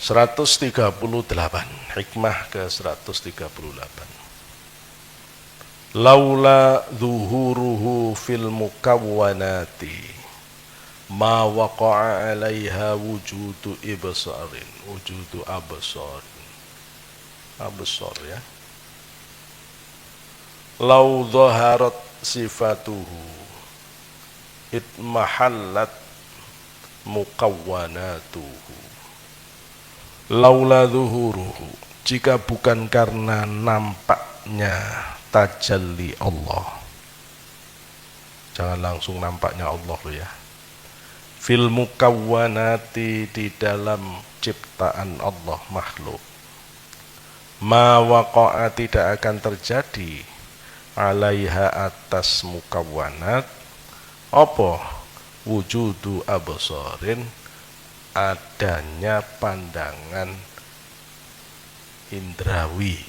138 hikmah ke 138. Laula zuhuruhu fil mukawwanati ma waqa'a 'alaiha wujudu ibsarin, wujudu absar. Absar ya. Lau dhaharat sifatuhu itmahallat mukawwanatuhu. Laula zuhuruhu, jika bukan karena nampaknya tajalli Allah. Jangan langsung nampaknya Allah loh ya. Fil mukawwanati, di dalam ciptaan Allah makhluk. Ma waqa'a, tidak akan terjadi, alaiha, atas mukawwanat, apa? Wujudu absarin, adanya pandangan indrawi.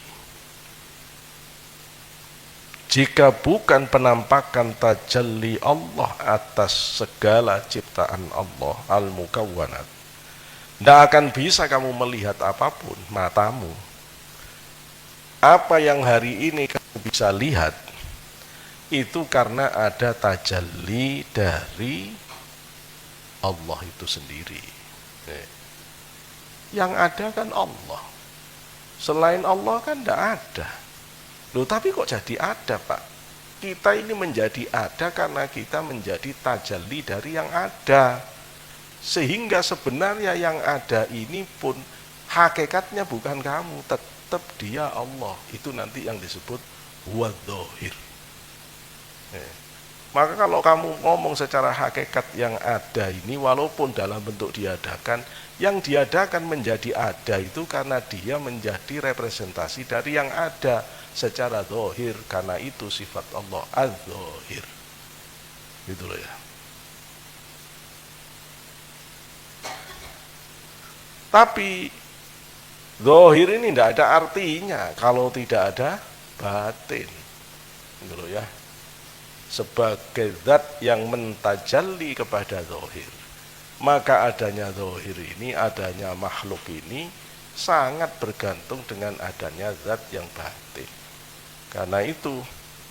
Jika bukan penampakan tajalli Allah atas segala ciptaan Allah al-mukawwanat, tidak akan bisa kamu melihat apapun matamu. Apa yang hari ini kamu bisa lihat itu karena ada tajalli dari Allah itu sendiri. Yang ada kan Allah, selain Allah kan tidak ada. Loh, tapi kok jadi ada, Pak? Kita ini menjadi ada karena kita menjadi tajalli dari yang ada. Sehingga sebenarnya yang ada ini pun hakikatnya bukan kamu, tetap dia Allah. Itu nanti yang disebut huwadz-dzahir. Maka kalau kamu ngomong secara hakikat yang ada ini, walaupun dalam bentuk diadakan, yang diadakan menjadi ada itu karena dia menjadi representasi dari yang ada secara zahir, karena itu sifat Allah az-zahir. Gitu loh ya. Tapi zahir ini tidak ada artinya kalau tidak ada batin. Gitu loh ya. Sebagai zat yang mentajalli kepada zahir, maka adanya zahir ini, adanya makhluk ini sangat bergantung dengan adanya zat yang batin. Karena itu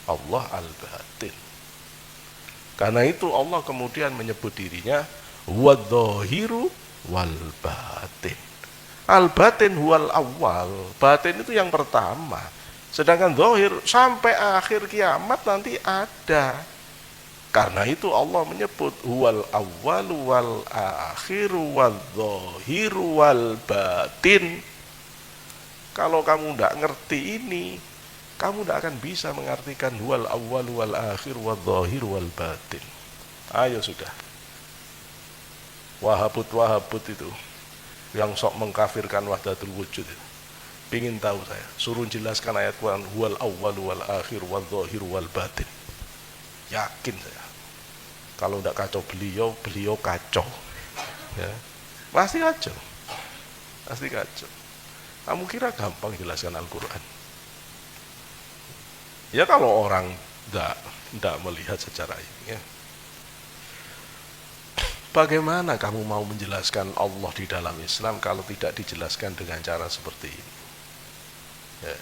Allah al-batin. Karena itu Allah kemudian menyebut dirinya huwadz-dzahiru wal batin. Al-batin huwal awal, batin itu yang pertama. Sedangkan zahir sampai akhir kiamat nanti ada. Karena itu Allah menyebut huwal awwal wal akhir wal zahir wal batin. Kalau kamu tidak ngerti ini, kamu tidak akan bisa mengartikan huwal awwal wal akhir wal zahir wal batin. Ayo sudah. Wahabut itu yang sok mengkafirkan wahdatul wujud itu. Ingin tahu saya, suruh jelaskan ayat Quran huwal awwal wal akhir wal zahir wal batin. Yakin saya, kalau tidak kacau beliau kacau ya. Pasti kacau, pasti kacau. Kamu kira gampang jelaskan Al-Quran? Ya kalau orang tidak melihat secara ini ya. Bagaimana kamu mau menjelaskan Allah di dalam Islam kalau tidak dijelaskan dengan cara seperti ini? Ya.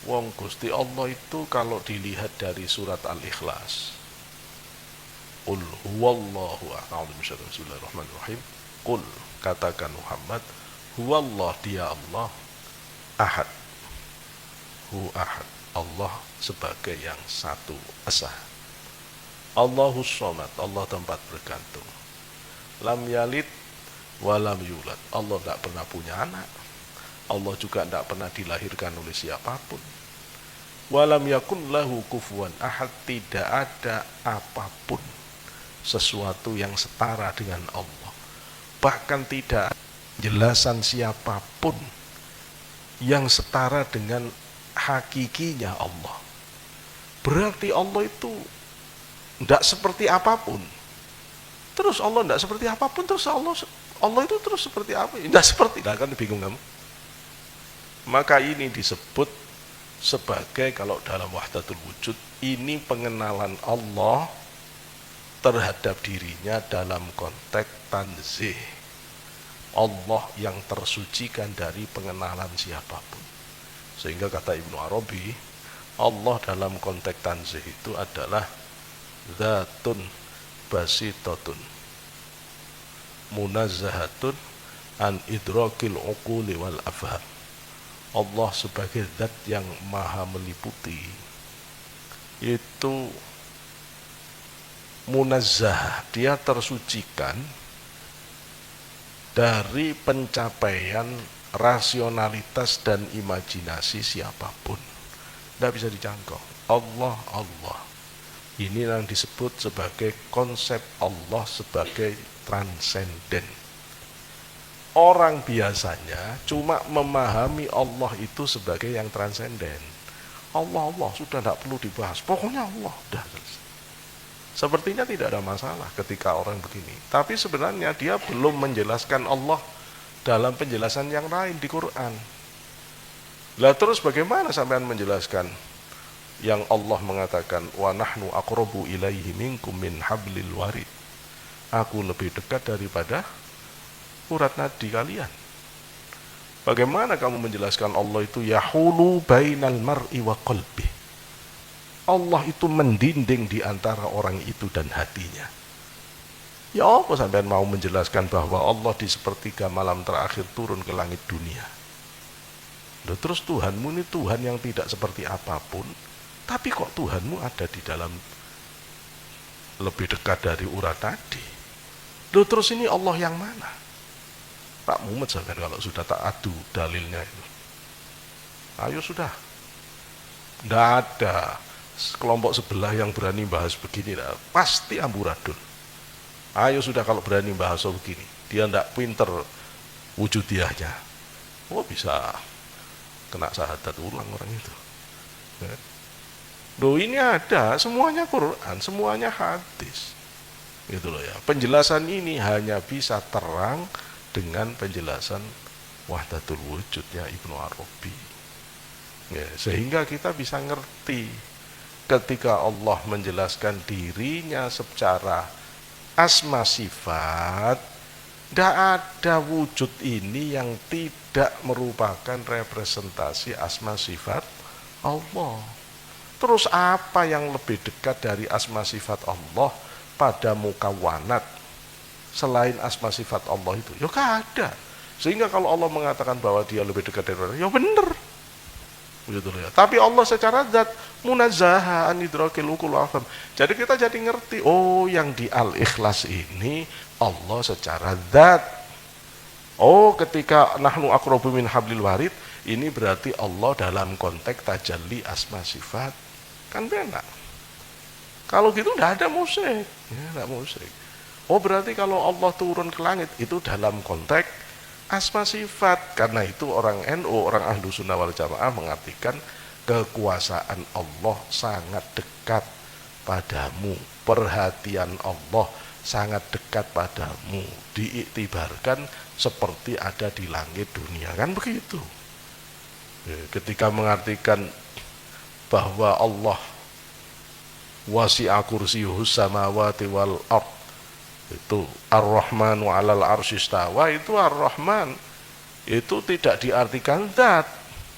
Wong Gusti Allah itu kalau dilihat dari surat Al-Ikhlas, Qul huwallahu ahad, bismillahirrahmanirrahim. Qul, katakan Muhammad, huwallah, dia Allah, ahad. Ahad, Allah sebagai yang satu esa. Allahus somad, Allah tempat bergantung. Lam yalid walam yulad, Allah tidak pernah punya anak. Allah juga tidak pernah dilahirkan oleh siapapun. Walam yakun lahu kufuwan ahad, tidak ada apapun sesuatu yang setara dengan Allah. Bahkan tidak ada jelasan siapapun yang setara dengan hakikinya Allah. Berarti Allah itu tidak seperti apapun. Terus Allah tidak seperti apapun, terus Allah itu terus seperti apa? Tidak seperti, nah kan bingung kamu. Maka ini disebut sebagai, kalau dalam wahdatul wujud, ini pengenalan Allah terhadap dirinya dalam konteks tanzih. Allah yang tersucikan dari pengenalan siapapun. Sehingga kata Ibnu Arabi, Allah dalam konteks tanzih itu adalah Zatun basitatun munazzahatun an idrakil uquli wal afham. Allah sebagai zat yang maha meliputi, itu munazzah, dia tersucikan dari pencapaian rasionalitas dan imajinasi siapapun. Tidak bisa dijangkau. Allah, Allah. Ini yang disebut sebagai konsep Allah sebagai transenden. Orang biasanya cuma memahami Allah itu sebagai yang transenden. Allah, Allah, sudah tidak perlu dibahas. Pokoknya Allah, sudah selesai. Sepertinya tidak ada masalah ketika orang begini. Tapi sebenarnya dia belum menjelaskan Allah dalam penjelasan yang lain di Quran. Lah terus bagaimana sampean menjelaskan yang Allah mengatakan wa nahnu aqrabu ilaihi minkum min hablil warid. Aku lebih dekat daripada urat nadi kalian. Bagaimana kamu menjelaskan Allah itu yahulu bainal mar'i wa qalbi? Allah itu mendinding di antara orang itu dan hatinya. Ya apa sampean mau menjelaskan bahwa Allah di sepertiga malam terakhir turun ke langit dunia? Loh, terus Tuhanmu ini Tuhan yang tidak seperti apapun, tapi kok Tuhanmu ada di dalam lebih dekat dari urat nadi? Loh, terus ini Allah yang mana? Tak mumet sampean kalau sudah tak adu dalilnya itu. Ayo sudah. Tidak ada kelompok sebelah yang berani bahas begini, pasti amburadul. Ayo sudah kalau berani bahas begini, dia tidak pinter wujudiahnya. Oh bisa kena syahadat ulang orang itu. Loh ini ada, semuanya Quran, semuanya hadis. Gitu loh ya. Penjelasan ini hanya bisa terang dengan penjelasan wahdatul wujudnya Ibnu Arabi. Ya, sehingga kita bisa ngerti ketika Allah menjelaskan dirinya secara asma sifat, tidak ada wujud ini yang tidak merupakan representasi asma sifat Allah. Terus apa yang lebih dekat dari asma sifat Allah pada mukawanat selain asma sifat Allah itu? Ya gak ada. Sehingga kalau Allah mengatakan bahwa dia lebih dekat dari Allah, ya benar. Begitu ya. Tapi Allah secara zat munazzaha an idrakil uqul afham. Jadi kita jadi ngerti, oh yang di Al-Ikhlas ini Allah secara zat. Oh ketika nahnu aqrabu min hablil warid, ini berarti Allah dalam konteks tajalli asma sifat. Kan benar. Kalau gitu tidak ada musyrik, ya, tidak musyrik. Oh berarti kalau Allah turun ke langit itu dalam konteks asma sifat. Karena itu orang NU, orang Ahlu Sunnah wal Jamaah mengartikan kekuasaan Allah sangat dekat padamu, perhatian Allah sangat dekat padamu, diiktibarkan seperti ada di langit dunia, kan begitu. Ketika mengartikan bahwa Allah wasi'a kursiyuhus samawati wal ard, itu Ar-Rahmanu 'alal arsy istawa, itu Ar-Rahman itu tidak diartikan zat,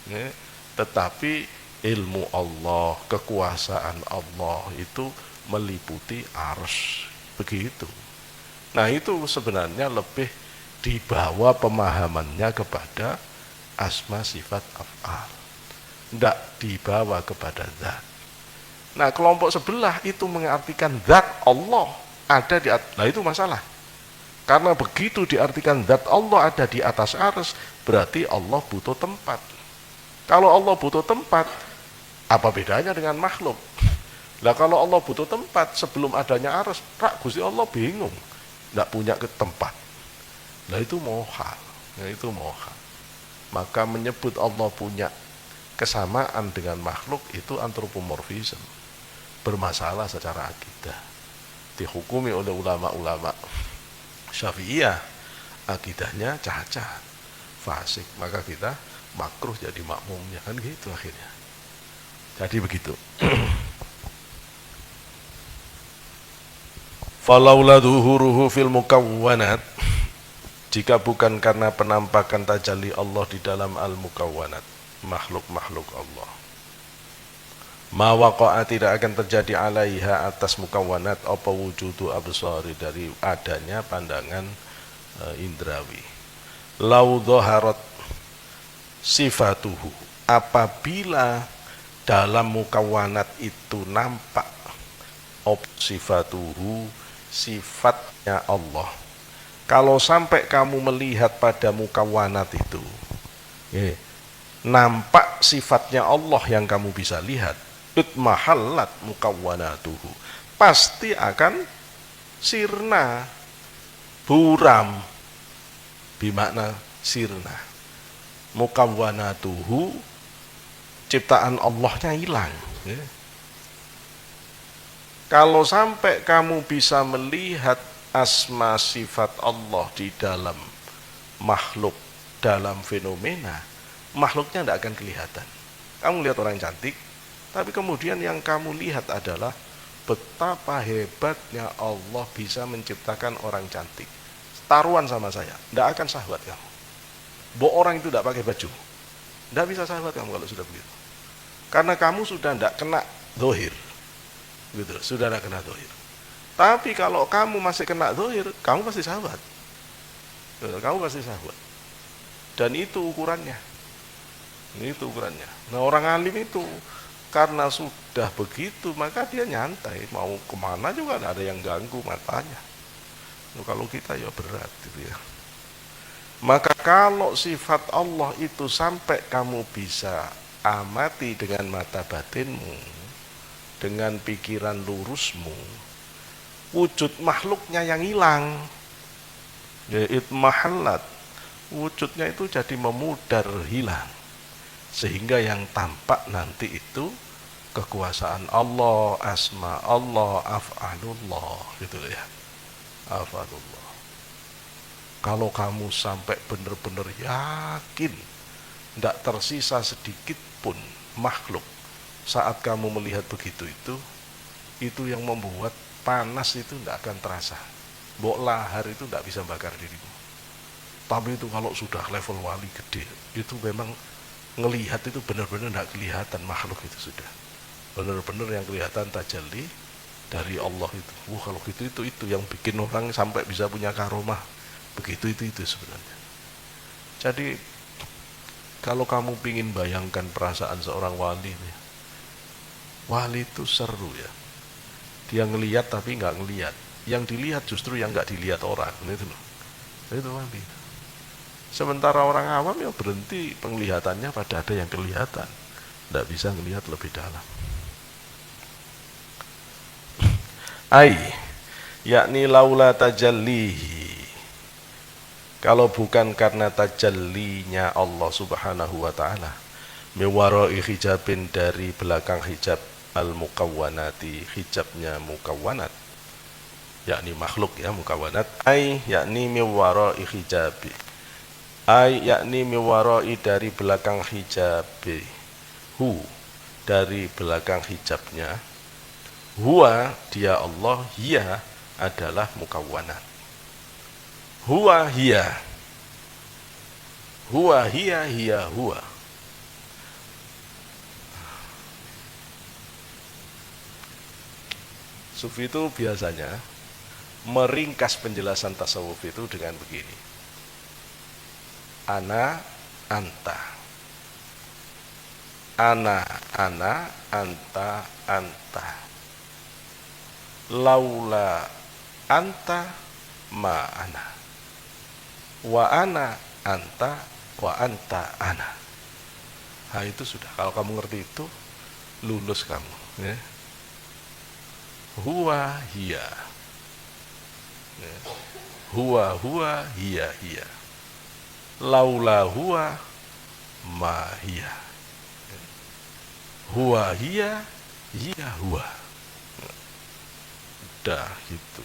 ya, tetapi ilmu Allah, kekuasaan Allah itu meliputi arsy, begitu. Nah itu sebenarnya lebih dibawa pemahamannya kepada asma sifat af'al, tidak dibawa kepada zat. Nah kelompok sebelah itu mengartikan zat Allah ada di atas. Nah itu masalah. Karena begitu diartikan zat Allah ada di atas arsy, berarti Allah butuh tempat. Kalau Allah butuh tempat, apa bedanya dengan makhluk? Lah kalau Allah butuh tempat sebelum adanya arsy, Gusti Allah bingung, tidak punya ke tempat. Nah itu mohal. Nah itu mohal. Maka menyebut Allah punya kesamaan dengan makhluk itu antropomorfisme, bermasalah secara akidah. Dihukumi oleh ulama-ulama Syafi'iyah, akidahnya cacat, fasik, maka kita makruh jadi makmumnya, kan gitu akhirnya. Jadi begitu. Falaula dhuhuruhu fil mukawwanat, jika bukan karena penampakan tajalli Allah di dalam al-mukawwanat, makhluk-makhluk Allah. Ma waqa'a, tidak akan terjadi alaiha atas mukawwanat apa wujudu absari, dari adanya pandangan indrawi. Lau dhaharat sifatuhu, apabila dalam mukawwanat itu nampak sifatuhu, sifatnya Allah. Kalau sampai kamu melihat pada mukawwanat itu, nampak sifatnya Allah yang kamu bisa lihat, mahallat mukawwanatuhu, pasti akan sirna, buram, bimakna sirna. Mukawwanatuhu, ciptaan Allahnya hilang. Kalau sampai kamu bisa melihat asma sifat Allah di dalam makhluk, dalam fenomena, makhluknya tidak akan kelihatan. Kamu lihat orang cantik, tapi kemudian yang kamu lihat adalah betapa hebatnya Allah bisa menciptakan orang cantik. Taruhan sama saya, tidak akan syahwat kamu. Orang itu tidak pakai baju, tidak bisa syahwat kamu kalau sudah begitu. Karena kamu sudah tidak kena zahir, gitu, sudah tidak kena zahir. Tapi kalau kamu masih kena zahir, kamu pasti syahwat. Kamu pasti syahwat. Dan itu ukurannya. Itu ukurannya. Nah, orang alim itu karena sudah begitu, maka dia nyantai, mau kemana juga tidak ada yang ganggu matanya. Nah, kalau kita ya berat gitu ya. Maka kalau sifat Allah itu sampai kamu bisa amati dengan mata batinmu, dengan pikiran lurusmu, wujud makhluknya yang hilang, yaitu mahallat, wujudnya itu jadi memudar, hilang, sehingga yang tampak nanti itu kekuasaan Allah, asma Allah, af'alullah, gitu ya, af'alullah. Kalau kamu sampai benar-benar yakin, tidak tersisa sedikit pun makhluk, saat kamu melihat begitu itu yang membuat panas itu tidak akan terasa. Lahar itu tidak bisa bakar dirimu. Tapi itu kalau sudah level wali gede, itu memang ngelihat itu benar-benar tidak kelihatan makhluk itu, sudah benar-benar yang kelihatan tajalli dari Allah itu. Kalau gitu itu yang bikin orang sampai bisa punya karomah. Begitu itu sebenarnya. Jadi kalau kamu ingin bayangkan perasaan seorang wali, wali itu seru ya. Dia ngelihat tapi nggak ngelihat. Yang dilihat justru yang nggak dilihat orang, itu loh. Itu wali. Sementara orang awam ya berhenti penglihatannya pada ada yang kelihatan, tidak bisa ngelihat lebih dalam. Yakni laula tajallihi, kalau bukan karena tajallinya Allah subhanahu wa ta'ala, mewarai hijabin, dari belakang hijab al-mukawwanati, hijabnya mukawwanat, yakni makhluk ya, mukawwanat, yakni mewarai hijabi, yakni mewarai, dari belakang hijabi, dari belakang hijabnya, huwa, dia Allah, hiya, adalah mukawwanat. Huwa hiya, huwa hiya, hiya huwa. Sufi itu biasanya meringkas penjelasan tasawuf itu dengan begini: ana, anta, ana, anta, anta, laula anta ma ana, wa ana anta, wa anta ana. Nah itu sudah, kalau kamu ngerti itu lulus kamu ya. Huwa hiya, ya. Huwa hiya hiya, laula huwa ma hiya, huwa hiya hiya huwa. Udah gitu,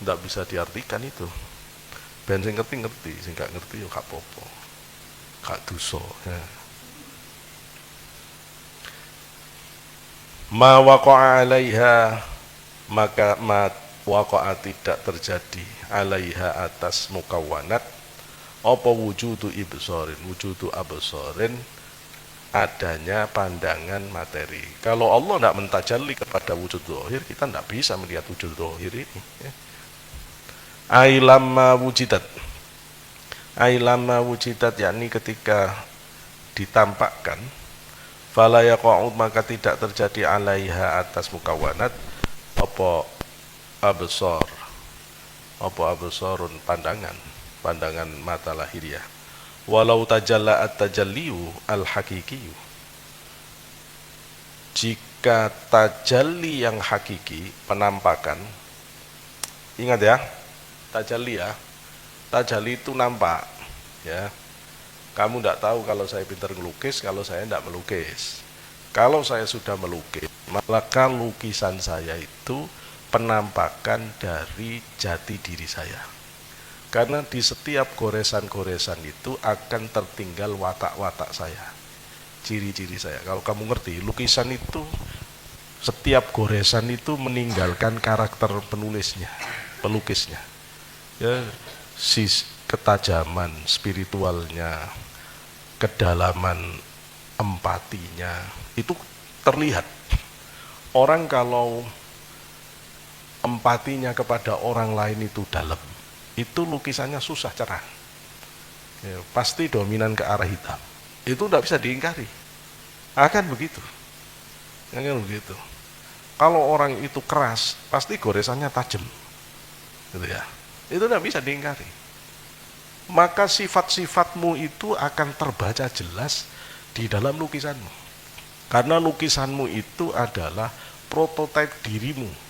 tidak bisa diartikan itu. Ben sing ngerti, sing gak ngerti yo gak apa-apa, gak dosa ya. Ma waqa'a 'alaiha, maka waqa'a tidak terjadi alaiha atas mukawwanat apa wujudu absarin adanya pandangan materi. Kalau Allah tidak mentajalli kepada wujud zahir, kita tidak bisa melihat wujud zahir ini. Ailamma wujidat yakni ketika ditampakkan, fala yaqa'ud maka tidak terjadi alaiha atas mukawwanat apa absarun pandangan mata lahiriah. Walau tajalla at-tajalliyu al-haqiqiyu, jika tajalli yang hakiki, penampakan, ingat ya, tajalli itu nampak ya. Kamu tidak tahu kalau saya pintar melukis, kalau saya tidak melukis. Kalau saya sudah melukis, maka lukisan saya itu penampakan dari jati diri saya. Karena di setiap goresan-goresan itu akan tertinggal watak-watak saya, ciri-ciri saya. Kalau kamu ngerti, lukisan itu setiap goresan itu meninggalkan karakter pelukisnya. Ya, ketajaman spiritualnya, kedalaman empatinya itu terlihat. Orang kalau empatinya kepada orang lain itu dalam, itu lukisannya susah cerah ya, pasti dominan ke arah hitam. Itu tidak bisa diingkari, akan begitu. Kalau orang itu keras, pasti goresannya tajam gitu ya. Itu tidak bisa diingkari. Maka sifat-sifatmu itu akan terbaca jelas di dalam lukisanmu, karena lukisanmu itu adalah prototipe dirimu.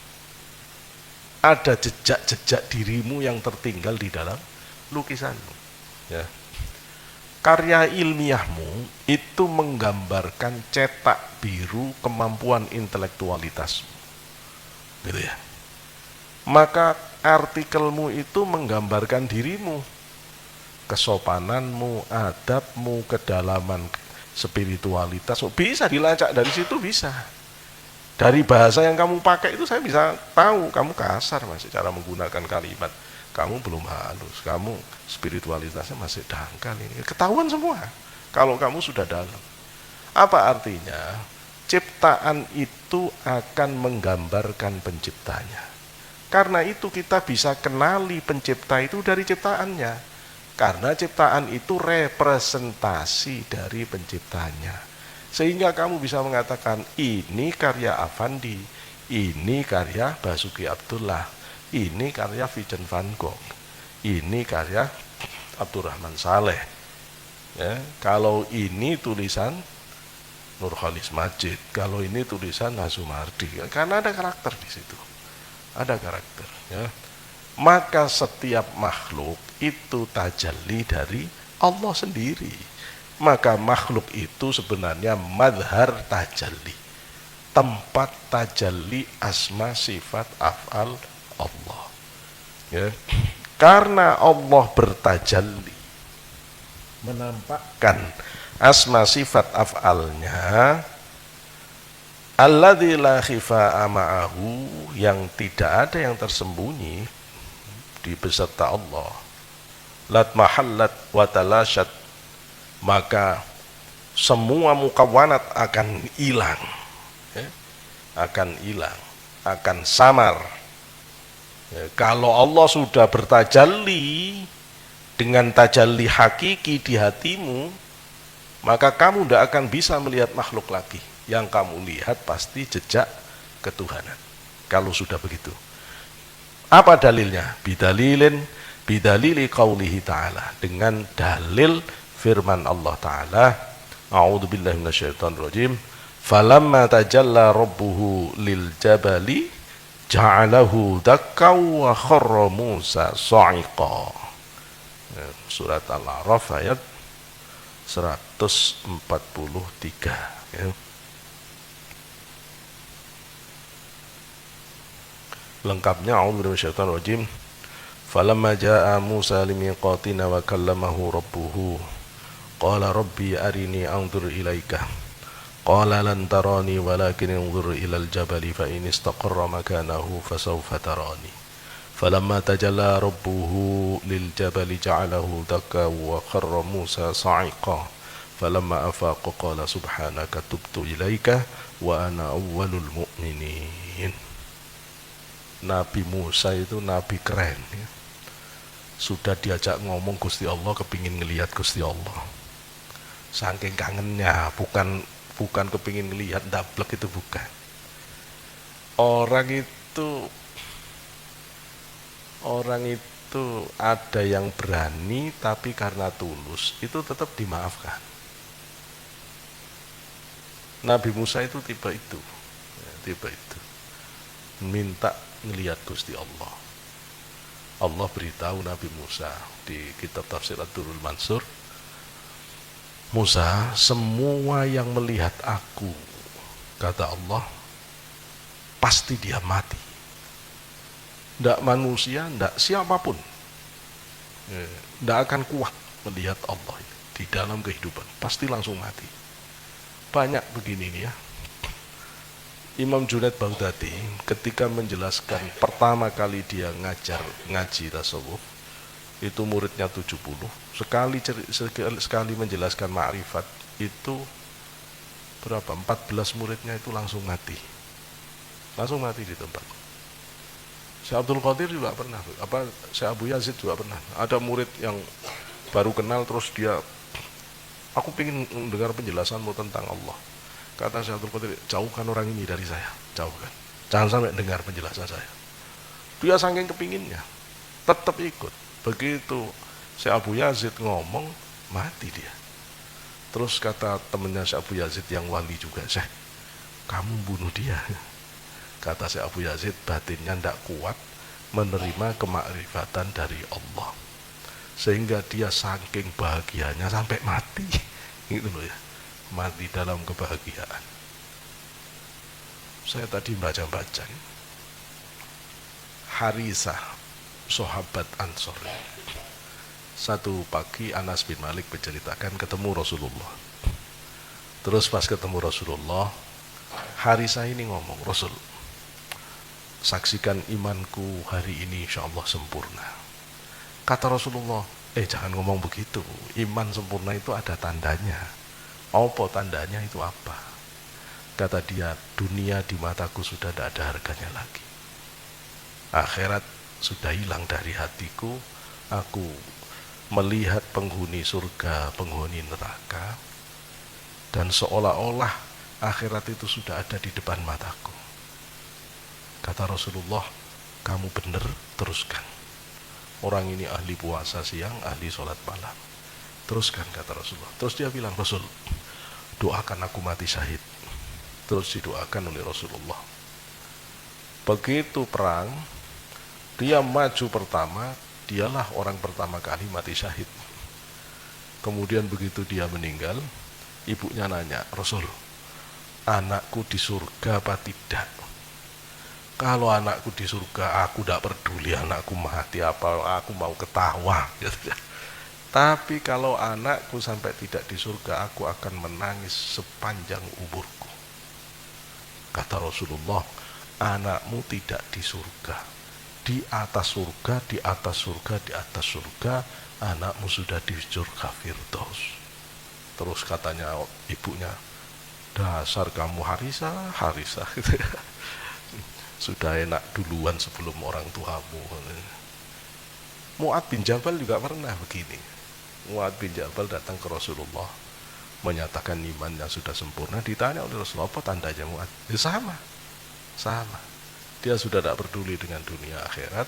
Ada jejak-jejak dirimu yang tertinggal di dalam lukisanmu ya. Karya ilmiahmu itu menggambarkan cetak biru kemampuan intelektualitasmu gitu ya. Maka artikelmu itu menggambarkan dirimu, kesopananmu, adabmu, kedalaman spiritualitas. Bisa dilacak dari situ, bisa. Dari bahasa yang kamu pakai itu saya bisa tahu kamu kasar masih cara menggunakan kalimat, kamu belum halus, kamu spiritualitasnya masih dangkal. Ini ketahuan semua kalau kamu sudah dalam. Apa artinya? Ciptaan itu akan menggambarkan penciptanya. Karena itu kita bisa kenali pencipta itu dari ciptaannya, karena ciptaan itu representasi dari penciptanya. Sehingga kamu bisa mengatakan ini karya Affandi, ini karya Basuki Abdullah, ini karya Vincent van Gogh, ini karya Abdurrahman Saleh ya. Kalau ini tulisan Nurholis Majid, kalau ini tulisan Nasumardi, karena ada karakter di situ, ada karakter ya. Maka setiap makhluk itu tajalli dari Allah sendiri. Maka makhluk itu sebenarnya madhar tajalli, tempat tajalli asma sifat af'al Allah ya. Karena Allah bertajalli, menampakkan asma sifat af'alnya, alladzi la khifaa ma'ahu, yang tidak ada yang tersembunyi di beserta Allah, lat mahallat wa talashat, maka semua mukawwanat akan hilang ya, akan samar ya. Kalau Allah sudah bertajalli dengan tajalli hakiki di hatimu, maka kamu tidak akan bisa melihat makhluk lagi. Yang kamu lihat pasti jejak ketuhanan. Kalau sudah begitu, apa dalilnya? Bidalili qaulihi ta'ala, dengan dalil firman Allah Ta'ala, a'udzubillahi minasyaitonirrajim, falamma tajalla rabbuhu lil jabali ja'alahu dakkaw wa kharra Musa sa'iqa. Surat Al-A'raf ayat 143 ya. Lengkapnya, a'udzubillahi minasyaitonirrajim, falamma jaa Musa limiqatina wa kallamahu rabbuhu qala rabbi arini anzur ilaika qala lan tarani walakin anzur ilal jabali fa in istaqarra makanahu fasawfa tarani. Falamma tajalla rabbuhu lil jabali ja'alahu dakka wa kharra Musa sa'iqa. Falamma afaqa qala subhanaka tubtu ilaika wa ana awwalul mu'minin. Nabi Musa itu nabi keren ya. Sudah diajak ngomong Gusti Allah, kepingin ngelihat Gusti Allah. Saking kangennya, bukan kepingin ngelihat dablek, itu bukan. Orang itu ada yang berani, tapi karena tulus itu tetap dimaafkan. Nabi Musa itu tipe itu, minta ngelihat Gusti Allah. Allah beritahu Nabi Musa di kitab tafsir Ad-Durrul Mansur, Musa, semua yang melihat aku, kata Allah, pasti dia mati. Ndak manusia, ndak siapapun, ndak akan kuat melihat Allah di dalam kehidupan, pasti langsung mati. Banyak begini nih ya. Imam Junaid Baghdadi ketika menjelaskan pertama kali dia ngaji tasawuf, itu muridnya 70, sekali menjelaskan ma'rifat itu berapa? 14 muridnya itu langsung mati di tempat. Syekh Abdul Qadir juga pernah, Syekh Abu Yazid juga pernah. Ada murid yang baru kenal, terus dia, aku ingin mendengar penjelasanmu tentang Allah. Kata Syekh Abdul Qadir, jauhkan orang ini dari saya, jauhkan, jangan sampai dengar penjelasan saya. Dia saking kepinginnya, tetap ikut. Begitu Syekh Abu Yazid ngomong, mati dia. Terus kata temannya Syekh Abu Yazid yang wali juga, Syekh, kamu bunuh dia. Kata Syekh Abu Yazid, batinnya tidak kuat menerima kemakrifatan dari Allah, sehingga dia saking bahagianya sampai mati. Gitu loh ya, mati dalam kebahagiaan. Saya tadi baca-baca Harisah, sahabat Ansor. Satu pagi Anas bin Malik menceritakan ketemu Rasulullah. Terus pas ketemu Rasulullah, Harisah ini ngomong, Rasul, saksikan imanku hari ini insyaallah sempurna. Kata Rasulullah, jangan ngomong begitu, iman sempurna itu ada tandanya. Apa tandanya itu apa? Kata dia, dunia di mataku sudah tidak ada harganya lagi. Akhirat sudah hilang dari hatiku. Aku melihat penghuni surga, penghuni neraka, dan seolah-olah akhirat itu sudah ada di depan mataku. Kata Rasulullah, kamu benar, teruskan. Orang ini ahli puasa siang, ahli sholat malam. Teruskan, kata Rasulullah. Terus dia bilang, Rasul, doakan aku mati syahid. Terus didoakan oleh Rasulullah. Begitu perang, dia maju pertama, dialah orang pertama kali mati syahid. Kemudian begitu dia meninggal, ibunya nanya, Rasul, anakku di surga apa tidak? Kalau anakku di surga, aku tidak peduli anakku mati apa, aku mau ketawa. Tapi kalau anakku sampai tidak di surga, aku akan menangis sepanjang umurku. Kata Rasulullah, anakmu tidak di surga, di atas surga, di atas surga, di atas surga, anakmu sudah di surga Firdaus. Terus katanya ibunya, dasar kamu Harisah, sudah enak duluan sebelum orang tuamu. Mu'ad bin Jabal juga pernah begini. Mu'ad bin Jabal datang ke Rasulullah, menyatakan imannya sudah sempurna. Ditanya oleh Rasulullah, apa tandanya Mu'ad? Sama. Dia sudah tidak peduli dengan dunia akhirat.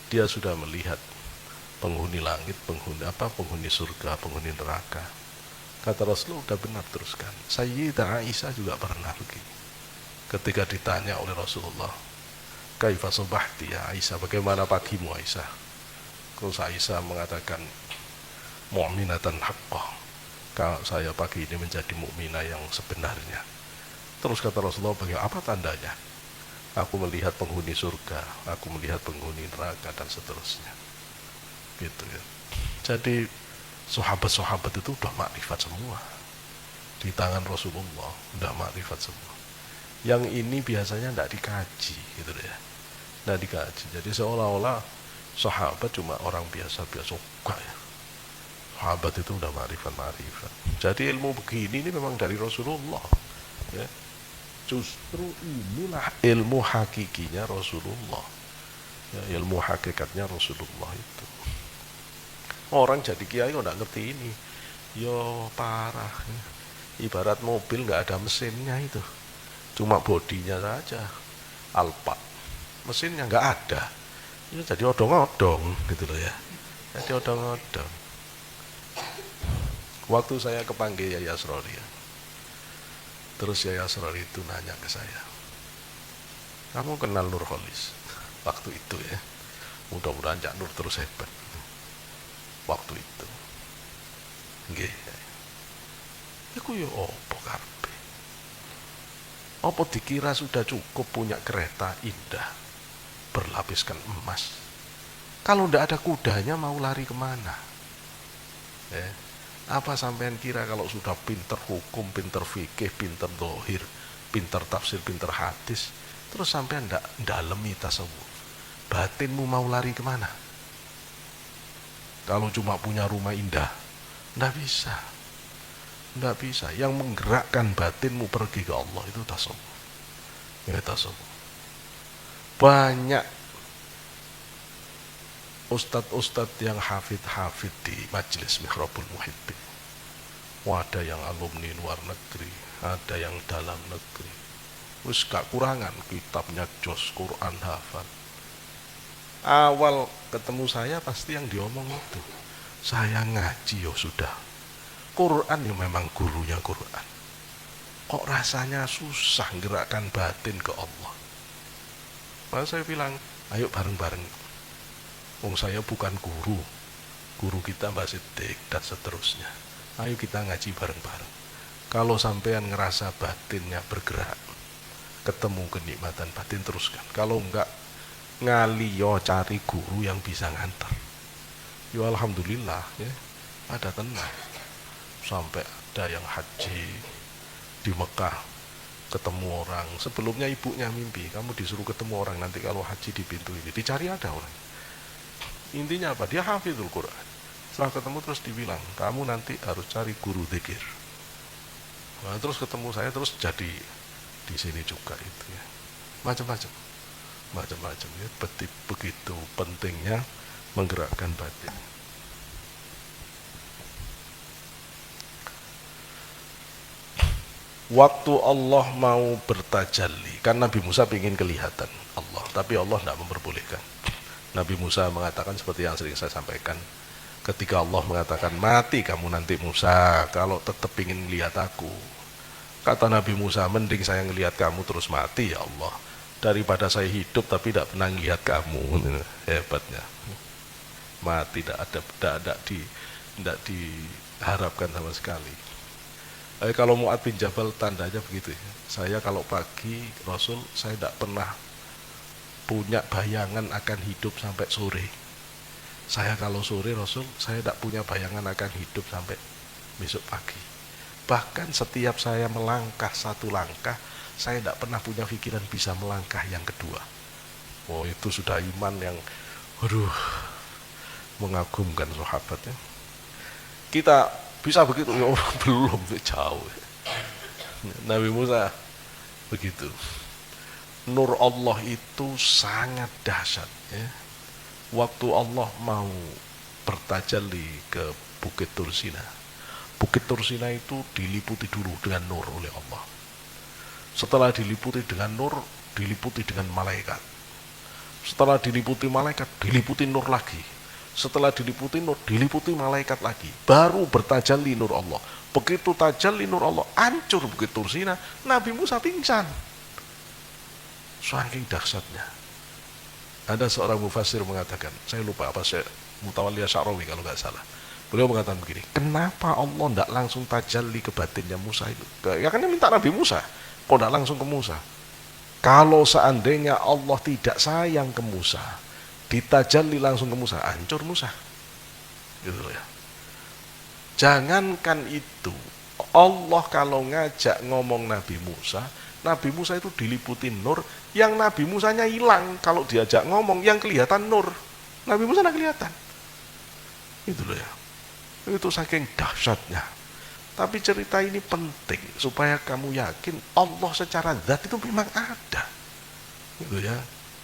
Dia sudah melihat penghuni langit, penghuni surga, penghuni neraka. Kata Rasulullah, udah benar, teruskan. Sayyidah Aisyah juga pernah begini. Ketika ditanya oleh Rasulullah, kaifa subahti ya Aisyah, bagaimana pagimu Aisyah? Terus Aisyah mengatakan, mu'minatan haqqah, kalau saya pagi ini menjadi mukminah yang sebenarnya. Terus kata Rasulullah, bagaimana, apa tandanya? Aku melihat penghuni surga, aku melihat penghuni neraka, dan seterusnya. Gitu ya. Jadi sahabat-sahabat itu udah makrifat semua di tangan Rasulullah, udah makrifat semua. Yang ini biasanya tidak dikaji, gitu ya. Nggak dikaji. Jadi seolah-olah sahabat cuma orang biasa-biasa. Enggak ya. Sahabat itu udah marifat. Jadi ilmu begini ini memang dari Rasulullah. Ya. Justru inilah ilmu hakikinya Rasulullah. Ya, ilmu hakikatnya Rasulullah itu. Orang jadi kiai kok nggak ngerti ini. Yo parah. Ibarat mobil nggak ada mesinnya itu. Cuma bodinya saja. Alphard. Mesinnya nggak ada. Itu jadi odong-odong gitu loh ya. Jadi odong-odong. Waktu saya kepanggil Yai Asrori ya. Terus Yai Asrori itu nanya ke saya, kamu kenal Nurholis? Waktu itu ya. Mudah-mudahan Cak Nur terus hebat. Waktu itu. Nggih. Iku yo opo karepe? Apa dikira sudah cukup punya kereta indah berlapiskan emas? Kalau ndak ada kudanya mau lari kemana? Apa sampean kira kalau sudah pinter hukum, pinter fikih, pinter dohir, pinter tafsir, pinter hadis, terus sampean ndak dalemi tasawuf, batinmu mau lari kemana? Kalau cuma punya rumah indah, ndak bisa. Ndak bisa. Yang menggerakkan batinmu pergi ke Allah itu tasawuf. Ini tasawuf. Banyak ustadz-ustadz yang hafid-hafid di majelis Mihrabul Muhibbin. Ada yang alumni luar negeri, ada yang dalam negeri. Wis gak kurangan kitabnya jos, Quran hafal. Awal ketemu saya pasti yang diomong itu, saya ngaji yo sudah. Quran yo memang gurunya Quran. Kok rasanya susah gerakkan batin ke Allah? Maka saya bilang, ayo bareng-bareng. Wong saya bukan guru, guru kita Mbak Siddiq dan seterusnya. Ayo kita ngaji bareng-bareng. Kalau sampean ngerasa batinnya bergerak, ketemu kenikmatan batin, teruskan. Kalau enggak, ngali yo cari guru yang bisa nganter. Yo alhamdulillah ya, ada tenang. Sampai ada yang haji di Mekah, ketemu orang. Sebelumnya ibunya mimpi, kamu disuruh ketemu orang nanti kalau haji di pintu ini. Dicari ada orang. Intinya apa? Dia hafizul Quran. Setelah ketemu terus dibilang, kamu nanti harus cari guru dzikir. Nah, terus ketemu saya terus jadi di sini juga itu ya. Macam-macam ya. Begitu pentingnya menggerakkan batin. Waktu Allah mau bertajalli, kan Nabi Musa ingin kelihatan Allah, tapi Allah tidak memperbolehkan. Nabi Musa mengatakan seperti yang sering saya sampaikan, ketika Allah mengatakan mati kamu nanti Musa, kalau tetap ingin lihat aku, kata Nabi Musa, mending saya ngelihat kamu terus mati ya Allah, daripada saya hidup tapi tidak pernah lihat kamu. Hebatnya mati tidak diharapkan sama sekali. Kalau Mu'ad bin Jabal tandanya begitu ya. Saya kalau pagi Rasul, saya tidak pernah punya bayangan akan hidup sampai sore. Saya kalau sore Rasul, saya tidak punya bayangan akan hidup sampai besok pagi. Bahkan setiap saya melangkah satu langkah, saya tidak pernah punya pikiran bisa melangkah yang kedua. Oh, itu sudah iman yang mengagumkan sahabatnya. Kita bisa begitu, ya belum, jauh. Nabi Musa begitu. Nur Allah itu sangat dahsyat ya. Waktu Allah mau bertajalli ke Bukit Tursina, Bukit Tursina itu diliputi dulu dengan nur oleh Allah. Setelah diliputi dengan nur, diliputi dengan malaikat. Setelah diliputi malaikat, diliputi nur lagi. Setelah diliputi nur, diliputi malaikat lagi. Baru bertajalli nur Allah. Begitu tajalli nur Allah, hancur Bukit Tursina, Nabi Musa pingsan. Saking dahsyatnya. Ada seorang mufassir mengatakan, saya lupa apa, saya Mutawalli Asy'arawi kalau nggak salah. Beliau mengatakan begini, kenapa Allah tidak langsung tajalli ke batinnya Musa itu? Ya kan dia minta Nabi Musa, kok tidak langsung ke Musa? Kalau seandainya Allah tidak sayang ke Musa, ditajalli langsung ke Musa, hancur Musa. Gitu ya. Jangankan itu, Allah kalau ngajak ngomong Nabi Musa, Nabi Musa itu diliputi nur, yang Nabi Musanya hilang. Kalau diajak ngomong, yang kelihatan nur. Nabi Musa nggak kelihatan. Itu loh ya. Itu saking dahsyatnya. Tapi cerita ini penting supaya kamu yakin Allah secara zat itu memang ada. Gitu ya.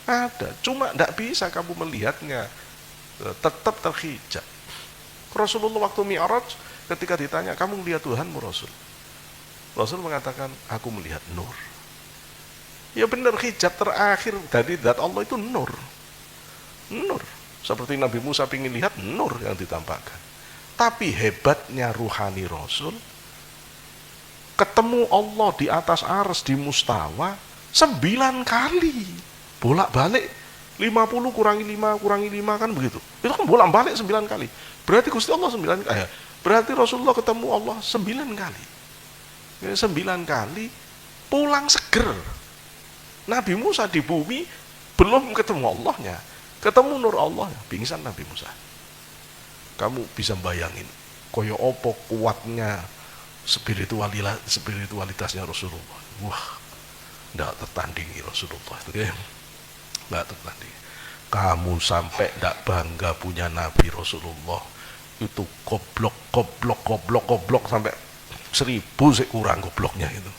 Ada, cuma tidak bisa kamu melihatnya. Tetap terhijab. Rasulullah waktu Mi'raj ketika ditanya, kamu melihat Tuhanmu Rasul? Rasul mengatakan, aku melihat nur. Ya benar, hijab terakhir dari zat Allah itu nur. Nur. Seperti Nabi Musa ingin lihat nur yang ditampakkan. Tapi hebatnya ruhani Rasul, ketemu Allah di atas arsy di mustawa 9 kali. Bolak-balik 50 kurangi 5 kan begitu. Itu kan bolak-balik 9 kali. Berarti Gusti Allah 9 kali. Berarti Rasulullah ketemu Allah 9 kali. 9 kali pulang seger. Nabi Musa di bumi belum ketemu Allahnya. Ketemu nur Allah, pingsan Nabi Musa. Kamu bisa bayangin koyo opo kuatnya spiritualitasnya Rasulullah. Wah, tidak tertandingi Rasulullah itu kan. Tidak tertandingi. Kamu sampai tidak bangga punya Nabi Rasulullah, itu goblok sampai 1000 sih kurang gobloknya itu.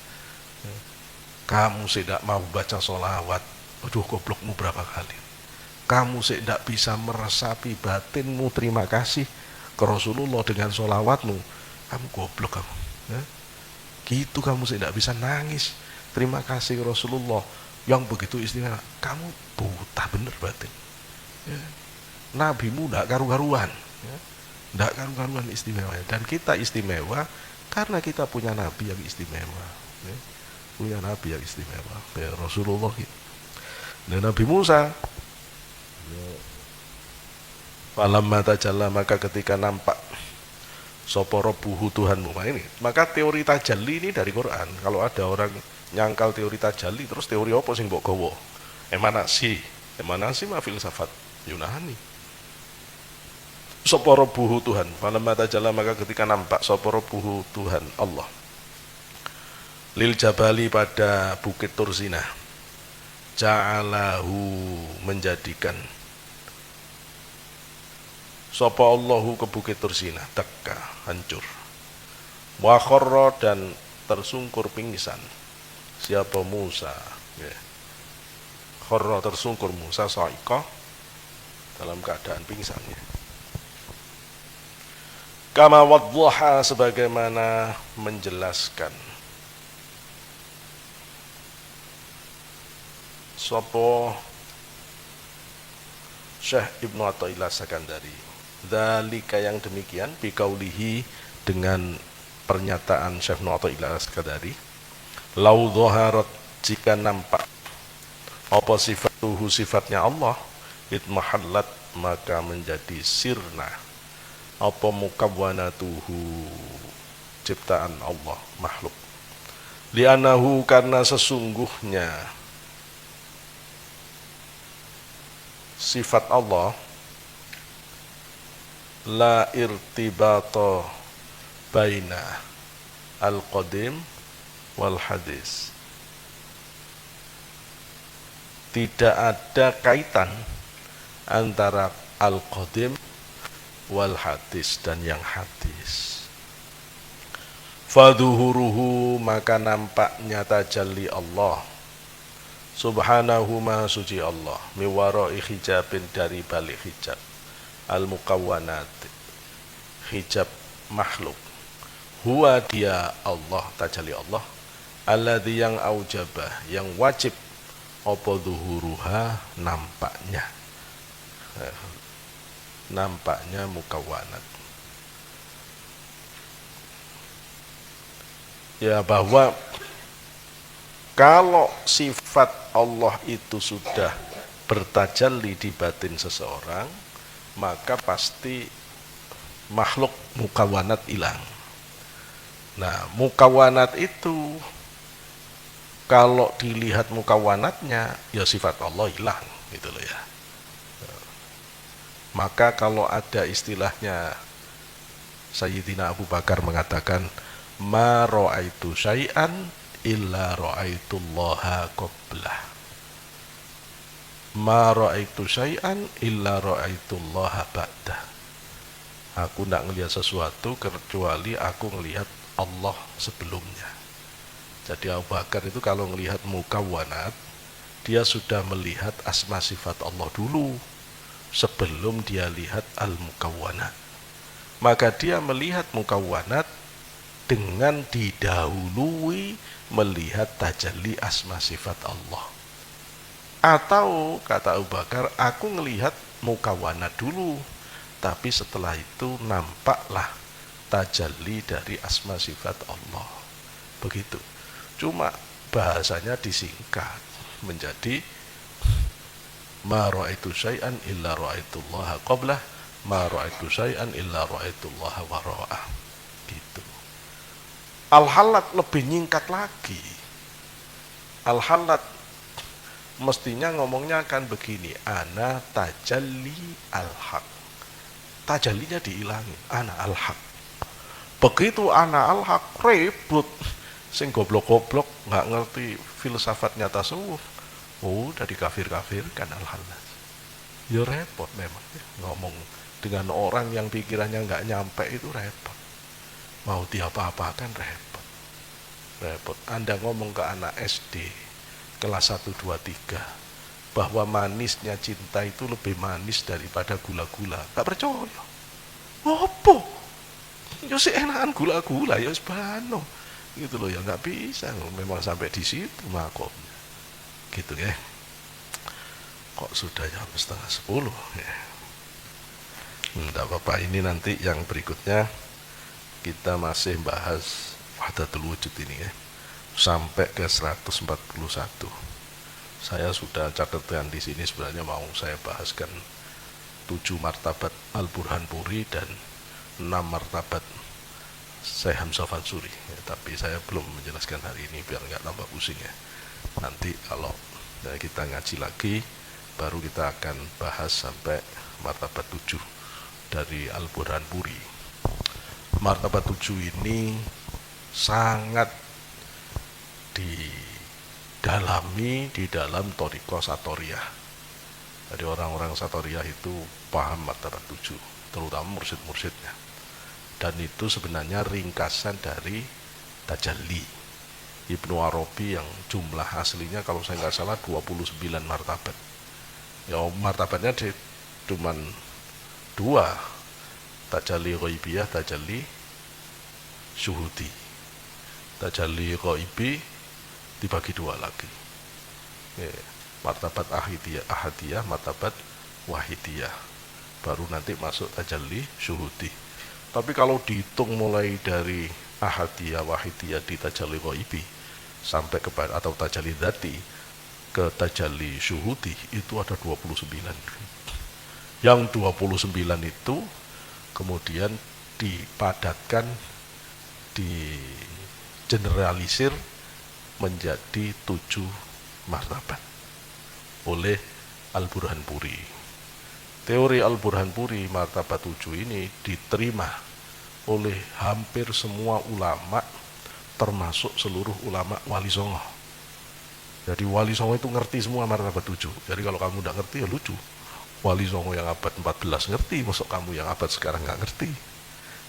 Kamu sih tidak mau baca sholawat, aduh goblokmu berapa kali. Kamu sih tidak bisa meresapi batinmu terima kasih ke Rasulullah dengan sholawatmu, kamu goblok kamu. Gitu kamu sih tidak bisa nangis terima kasih ke Rasulullah yang begitu istimewa, kamu buta bener batin. Nabimu tidak karu-karuan, tidak karu-karuan istimewa. Dan kita istimewa karena kita punya Nabi yang istimewa, punya Nabi yang istimewa, ya Rasulullah. Dan Nabi Musa, falamma tajalla, maka ketika nampak sapa rabbuhu Tuhanmu. Maka teori tajalli ini dari Quran. Kalau ada orang nyangkal teori tajalli, terus teori apa sing mbok gawa? Emanasi mah filsafat Yunani. Sapa rabbuhu Tuhan, falamma tajalla, maka ketika nampak sapa rabbuhu Tuhan Allah, lil jabali, pada bukit Tursina, ja'alahu, menjadikan sapa Allahu ke bukit Tursina dakka, hancur, wa kharra, dan tersungkur pingsan siapa Musa, kharra, tersungkur Musa, sa'iqa, dalam keadaan pingsan. Kama wadhaha, sebagaimana menjelaskan sapa Syekh Ibnu Athaillah Sakandari, dzalika, yang demikian, biqaulihi, dengan pernyataan Syekh Ibnu Athaillah Sakandari, lau dhaharat, jika nampak apa sifatuhu, sifatnya Allah, itmahallat, maka menjadi sirna apa mukawwanatuhu, ciptaan Allah, makhluk. Li'annahu, karena sesungguhnya sifat Allah la irtibata baina al-qadim wal hadis, tidak ada kaitan antara al-qadim wal hadis dan yang hadis. Fadhuhuruhu, maka nampaknya tajalli Allah subhanahu, maha suci Allah, miwarai hijabin, dari balik hijab, al-mukawwanat, hijab makhluk, huwa, dia Allah, tajalli Allah, alladzi, yang aujabah, yang wajib, apa dhuhuruha, nampaknya mukawwanat. Ya, bahwa kalau sifat Allah itu sudah bertajalli di batin seseorang, maka pasti makhluk mukawwanat hilang. Nah, mukawwanat itu kalau dilihat mukawwanatnya, ya sifat Allah hilang, gitu loh ya. Maka kalau ada istilahnya, Sayyidina Abu Bakar mengatakan, ma ra'aitu syai'an illa ra'aitullaha qablah. Ma ra'aitu syai'an illa ra'aitullaha ba'dah. Aku tidak ngelihat sesuatu kecuali aku ngelihat Allah sebelumnya. Jadi Abu Bakar itu kalau ngelihat mukawwanat, dia sudah melihat asma sifat Allah dulu sebelum dia lihat al-mukawwanat. Maka dia melihat mukawwanat dengan didahului melihat tajalli asma sifat Allah. Atau kata Abu Bakar, aku ngelihat mukawwanat dulu, tapi setelah itu nampaklah tajalli dari asma sifat Allah. Begitu. Cuma bahasanya disingkat menjadi ma ra'aitu syai'an illa ra'aitullaha qablah, ma ra'aitu syai'an illa ra'aitullaha wara'ah. Gitu. Al-Halat lebih nyingkat lagi. Al-Halat mestinya ngomongnya akan begini, ana tajalli al-haq. Tajallinya dihilangi, ana al-haq. Begitu ana al-haq, ribut. Sing goblok-goblok nggak ngerti filsafatnya tasawuf, dari kafir-kafir kan al-Halat. Ya repot memang ya. Ngomong dengan orang yang pikirannya nggak nyampe itu repot. Mau diapa-apakan repot. Anda ngomong ke anak SD kelas 1, 2, 3 bahwa manisnya cinta itu lebih manis daripada gula-gula, gak percaya. Apa? Ya sih enakan gula-gula ya sebano gitu loh, ya nggak bisa. Memang sampai di situ makomnya gitu ya. Kok sudah jam 9:30 ya. Enggak apa-apa, ini nanti yang berikutnya kita masih bahas wahdatul wujud ini ya, sampai ke 141. Saya sudah catatkan di sini, sebenarnya mau saya bahaskan 7 martabat Al-Burhan Puri dan 6 martabat Syekh Hamzah Fansuri ya, tapi saya belum menjelaskan hari ini biar nggak tambah pusing ya. Nanti kalau kita ngaji lagi baru kita akan bahas sampai martabat 7 dari Al-Burhan Puri. Martabat 7 ini sangat didalami di dalam thariqah Satoriyah. Jadi orang-orang Satoriyah itu paham martabat 7, terutama mursyid-mursyidnya. Dan itu sebenarnya ringkasan dari tajalli. Ibnu Arabi yang jumlah aslinya kalau saya nggak salah 29 martabat. Ya martabatnya cuman 2, tajalli ghaibiyah, tajalli syuhudi. Tajalli ghaibi dibagi 2 lagi. Martabat ahadiyah, martabat wahidiyah. Baru nanti masuk tajalli syuhudi. Tapi kalau dihitung mulai dari ahadiyah, wahidiyah di tajalli ghaibi sampai kepada atau tajalli dzati ke tajalli syuhudi itu ada 29. Yang 29 itu kemudian dipadatkan, digeneralisir menjadi 7 martabat oleh Al-Burhan Puri. Teori Al-Burhan Puri martabat 7 ini diterima oleh hampir semua ulama, termasuk seluruh ulama Wali Songo. Jadi Wali Songo itu ngerti semua martabat 7. Jadi kalau kamu tidak ngerti ya lucu. Wali Songo yang abad 14 ngerti, masuk kamu yang abad sekarang nggak ngerti.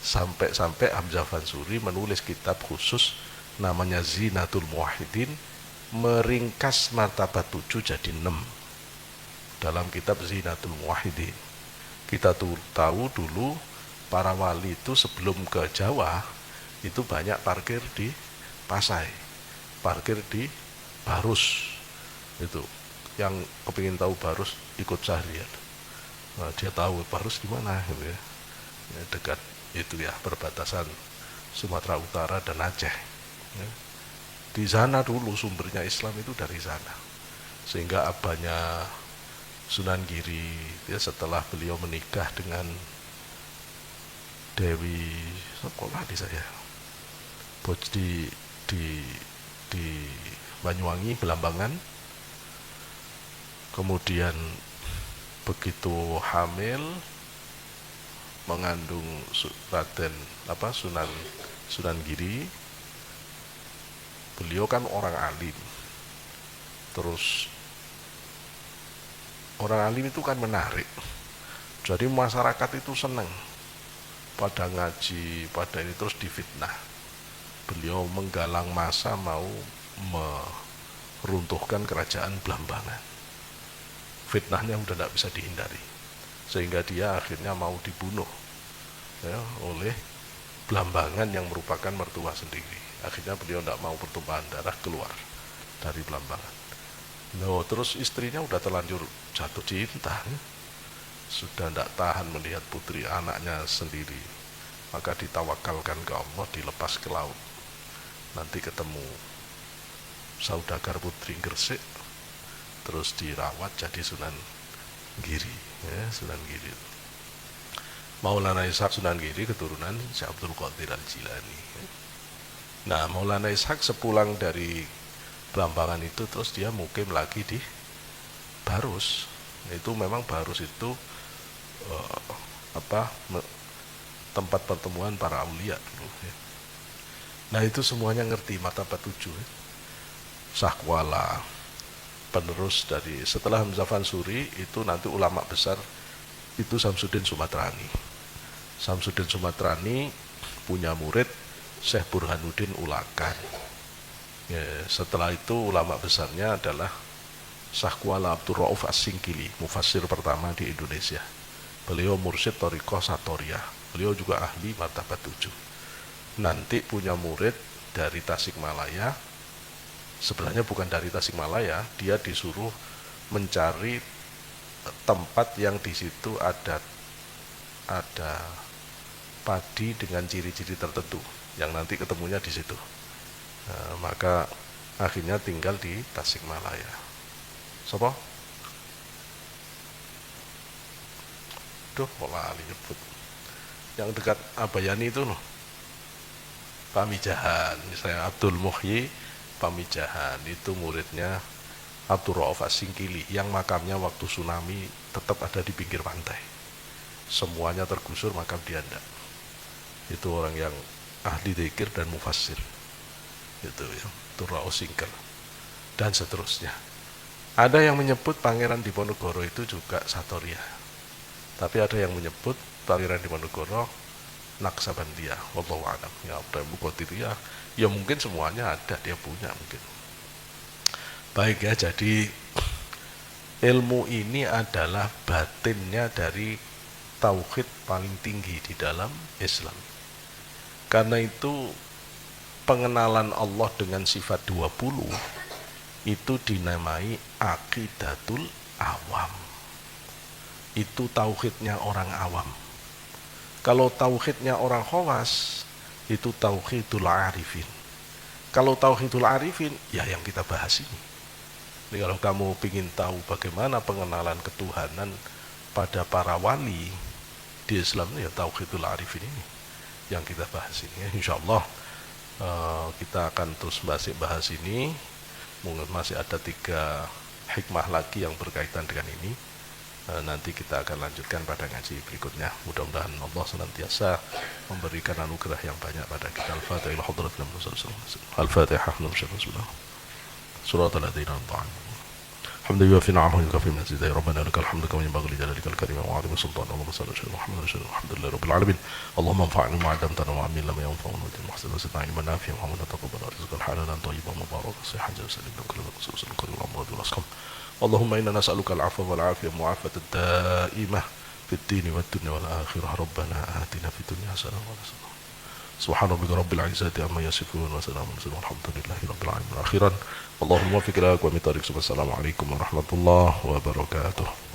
Sampai Hamzah Fansuri menulis kitab khusus namanya Zinatul Muwahhidin, meringkas martabat 7 jadi 6. Dalam kitab Zinatul Muwahhidin kita tahu dulu para wali itu sebelum ke Jawa itu banyak parkir di Pasai, parkir di Barus. Itu yang kepingin tahu Barus ikut Syahriat. Nah, dia tahu Barus di mana gitu ya. Dekat itu ya, perbatasan Sumatera Utara dan Aceh ya. Di sana dulu sumbernya Islam itu dari sana, sehingga abahnya Sunan Giri ya, setelah beliau menikah dengan Dewi sekolah di saya di Banyuwangi, Belambangan, kemudian begitu hamil mengandung Sunan Giri, beliau kan orang alim. Terus orang alim itu kan menarik. Jadi masyarakat itu senang pada ngaji, pada ini, terus difitnah. Beliau menggalang massa mau meruntuhkan kerajaan Blambangan. Fitnahnya udah tidak bisa dihindari, sehingga dia akhirnya mau dibunuh ya, oleh Blambangan yang merupakan mertua sendiri. Akhirnya beliau tidak mau pertumpahan darah, keluar dari Blambangan. No, terus istrinya udah terlanjur jatuh cinta ya. Sudah tidak tahan melihat putri anaknya sendiri, maka ditawakalkan ke Allah, dilepas ke laut. Nanti ketemu saudagar putri Gresik, terus dirawat jadi Sunan Giri ya, Sunan Giri. Maulana Ishaq Sunan Giri keturunan Syekh Abdul Qadir Al-Jilani ya. Nah, Maulana Ishaq sepulang dari Blambangan itu terus dia mukim lagi di Barus. Itu memang Barus itu tempat pertemuan para aulia dulu ya. Nah, itu semuanya ngerti martabat 7 ya. Sahkwala penerus dari setelah Hamzah Fansuri itu nanti ulama besar itu Samsuddin Sumatrani. Samsuddin Sumatrani punya murid Syekh Burhanuddin Ulakan ya. Setelah itu ulama besarnya adalah Sahkwala Abdul Rauf As-Singkili, mufassir pertama di Indonesia. Beliau mursyid Thariqah Satoriyah. Beliau juga ahli martabat 7. Nanti punya murid dari Tasikmalaya. Sebenarnya bukan dari Tasikmalaya, dia disuruh mencari tempat yang di situ ada padi dengan ciri-ciri tertentu, yang nanti ketemunya di situ. Nah, maka akhirnya tinggal di Tasikmalaya. Sopo? Duh, lali nyebut. Yang dekat Abayani itu loh. Pamijahan, misalnya Abdul Muhyi Pamijahan, itu muridnya Abdul Rauf As-Singkili yang makamnya waktu tsunami tetap ada di pinggir pantai. Semuanya tergusur, makam dia enggak. Itu orang yang ahli dzikir dan mufassir. Itu ya, Abdul Rauf Singkil dan seterusnya. Ada yang menyebut Pangeran Diponegoro itu juga Satoriyah. Tapi ada yang menyebut Pangeran Diponegoro Naksabandia, wallahu a'lam. Ya, Qadiriyah, ya mungkin semuanya ada, dia punya mungkin. Baik ya, jadi ilmu ini adalah batinnya dari tauhid paling tinggi di dalam Islam. Karena itu pengenalan Allah dengan sifat 20 itu dinamai aqidatul awam. Itu tauhidnya orang awam. Kalau tauhidnya orang khawas, itu tauhidul arifin. Kalau tauhidul arifin, ya yang kita bahas ini. Jadi kalau kamu ingin tahu bagaimana pengenalan ketuhanan pada para wali di Islam, ya tauhidul arifin ini yang kita bahas ini. Ya, insya Allah kita akan terus bahas ini. Mungkin masih ada 3 hikmah lagi yang berkaitan dengan ini. Nanti kita akan lanjutkan pada ngaji berikutnya. Mudah-mudahan Allah senantiasa memberikan anugerah yang banyak pada kita. Al-Fatihah ila hadratil Al-Fatihah Surat Al-Ladzina Alhamdulillah fi na'amu yukafi min zidai Rabbana lakal hamdu kama yanbaghi li jalalika al-karim wa 'azimi sultan Allahumma salli ala Muhammad alhamdulillah rabbil alamin Allahumma anfa'na ma 'allamtana wa 'allimna ma yanfa'una wa zidna mahsana zidna ilman nafi'an wa 'amalan taqabbala rizqan halalan tayyiban mubarakan sihhan jazzalan min kulli maqsusin karim al-amwad wal asqam Allahumma inna nas'aluka al-'afwa wal 'afiyah mu'afatan da'imah fid dini wad dunya wal akhirah Rabbana atina fid dunya hasanah wa hasanah Subhana rabbika rabbil 'izzati amma yasifun wa salamun alhamdulillahi rabbil alamin akhiran Allahumma waffiq ila aqwamit thariq. Wassalamu alaikum warahmatullahi wabarakatuh.